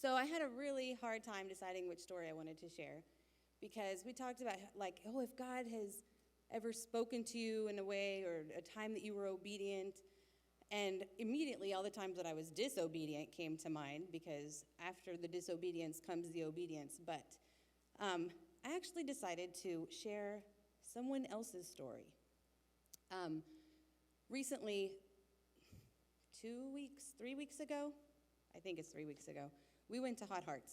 So I had a really hard time deciding which story I wanted to share because we talked about, like, oh, if God has ever spoken to you in a way or a time that you were obedient. And immediately all the times that I was disobedient came to mind because after the disobedience comes the obedience. But I actually decided to share someone else's story. Recently, 2 weeks, 3 weeks ago, I think it's 3 weeks ago, we went to Hot Hearts.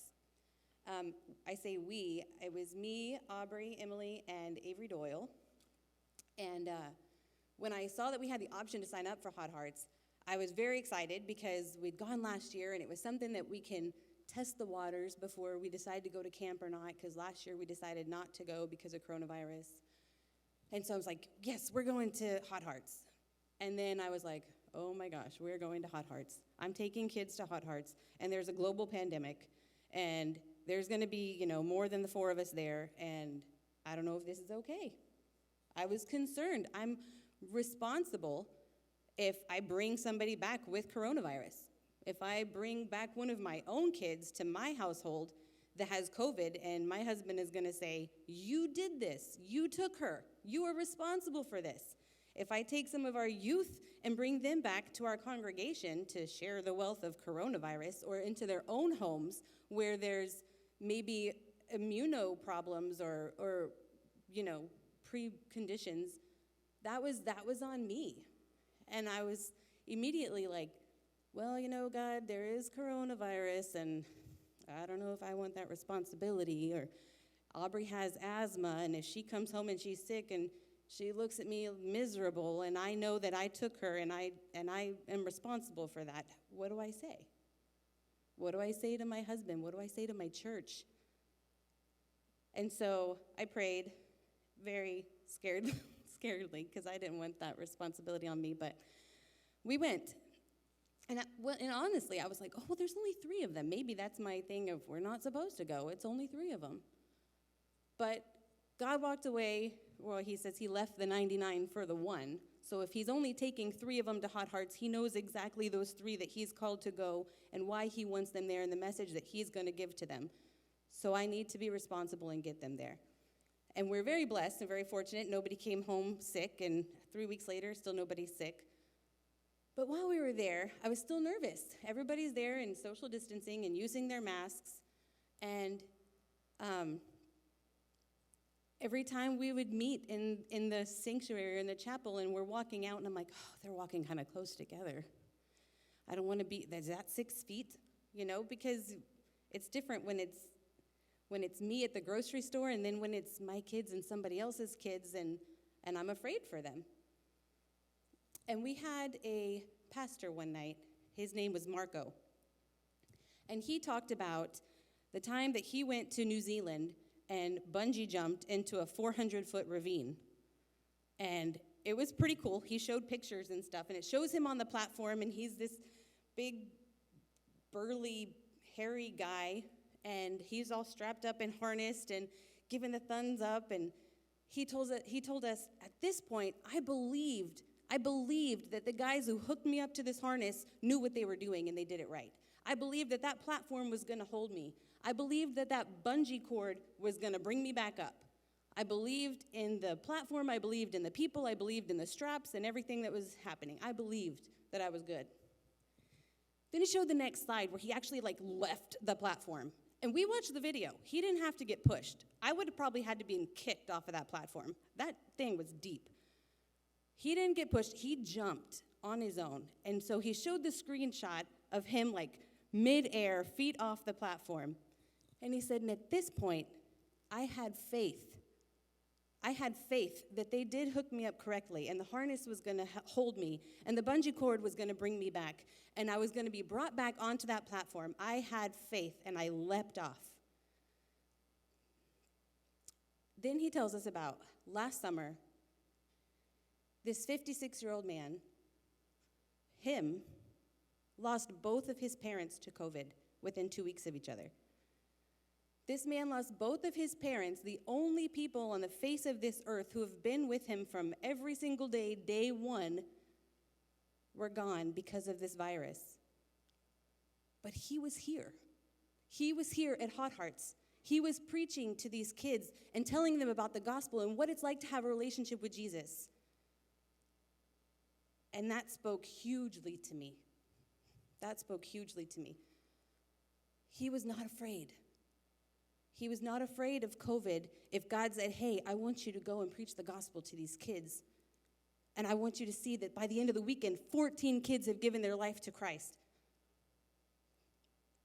I say we, it was me, Aubrey, Emily, and Avery Doyle. And when I saw that we had the option to sign up for Hot Hearts, I was very excited because we'd gone last year and it was something that we can test the waters before we decide to go to camp or not, because last year we decided not to go because of coronavirus. And so I was like, yes, we're going to Hot Hearts. And then I was like, oh my gosh, we're going to Hot Hearts. I'm taking kids to Hot Hearts, and there's a global pandemic, and there's going to be, more than the 4 of us there, and I don't know if this is okay. I was concerned. I'm responsible if I bring somebody back with coronavirus. If I bring back one of my own kids to my household that has COVID, and my husband is going to say, you did this, you took her, you are responsible for this. If I take some of our youth and bring them back to our congregation to share the wealth of coronavirus or into their own homes where there's maybe immuno problems or preconditions, that was on me. And I was immediately like, well, God, there is coronavirus, and I don't know if I want that responsibility. Or Aubrey has asthma, and if she comes home and she's sick and she looks at me miserable, and I know that I took her and I am responsible for that, what do I say? What do I say to my husband? What do I say to my church? And so I prayed very scaredly, because I didn't want that responsibility on me, but we went. And honestly, I was like, oh, well, there's only 3 of them. Maybe that's my thing of we're not supposed to go. It's only 3 of them. But God walked away. Well, he says he left the 99 for the 1. So if he's only taking 3 of them to Hot Hearts, he knows exactly those 3 that he's called to go and why he wants them there and the message that he's going to give to them. So I need to be responsible and get them there. And we're very blessed and very fortunate. Nobody came home sick, and 3 weeks later, still nobody's sick. But while we were there, I was still nervous. Everybody's there in social distancing and using their masks. And every time we would meet in the sanctuary or in the chapel, and we're walking out, and I'm like, oh, they're walking kind of close together. I don't want to be, is that 6 feet? Because it's different when it's me at the grocery store and then when it's my kids and somebody else's kids, and I'm afraid for them. And we had a pastor one night. His name was Marco. And he talked about the time that he went to New Zealand and bungee jumped into a 400-foot ravine. And it was pretty cool. He showed pictures and stuff, and it shows him on the platform, and he's this big, burly, hairy guy, and he's all strapped up and harnessed and giving the thumbs up. And he told us, at this point, I believed that the guys who hooked me up to this harness knew what they were doing and they did it right. I believed that that platform was going to hold me. I believed that that bungee cord was going to bring me back up. I believed in the platform. I believed in the people. I believed in the straps and everything that was happening. I believed that I was good. Then he showed the next slide where he actually left the platform. And we watched the video. He didn't have to get pushed. I would have probably had to be kicked off of that platform. That thing was deep. He didn't get pushed. He jumped on his own. And so he showed the screenshot of him mid-air, feet off the platform. And he said, and at this point, I had faith. I had faith that they did hook me up correctly, and the harness was going to hold me, and the bungee cord was going to bring me back, and I was going to be brought back onto that platform. I had faith, and I leapt off. Then he tells us about last summer, this 56-year-old man, him, lost both of his parents to COVID within 2 weeks of each other. This man lost both of his parents, the only people on the face of this earth who have been with him from every single day, day one, were gone because of this virus. But he was here. He was here at Hot Hearts. He was preaching to these kids and telling them about the gospel and what it's like to have a relationship with Jesus. And that spoke hugely to me. That spoke hugely to me. He was not afraid. He was not afraid of COVID if God said, hey, I want you to go and preach the gospel to these kids. And I want you to see that by the end of the weekend, 14 kids have given their life to Christ.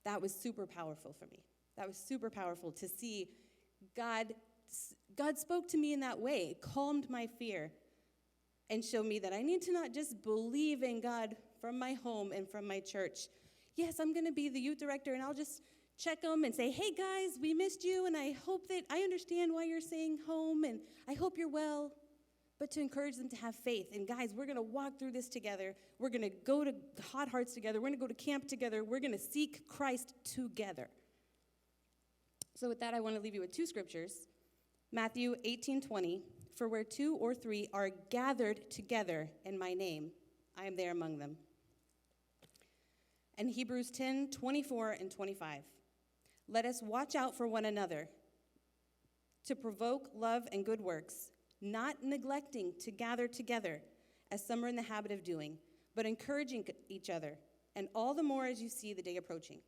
That was super powerful for me. That was super powerful to see God spoke to me in that way, calmed my fear, and showed me that I need to not just believe in God from my home and from my church. Yes, I'm going to be the youth director, and I'll just check them and say, hey, guys, we missed you, and I hope that I understand why you're staying home, and I hope you're well. But to encourage them to have faith. And guys, we're going to walk through this together. We're going to go to Hot Hearts together. We're going to go to camp together. We're going to seek Christ together. So with that, I want to leave you with two scriptures. Matthew 18:20, for where 2 or 3 are gathered together in my name, I am there among them. And Hebrews 10:24 and 25. Let us watch out for one another to provoke love and good works, not neglecting to gather together, as some are in the habit of doing, but encouraging each other, and all the more as you see the day approaching.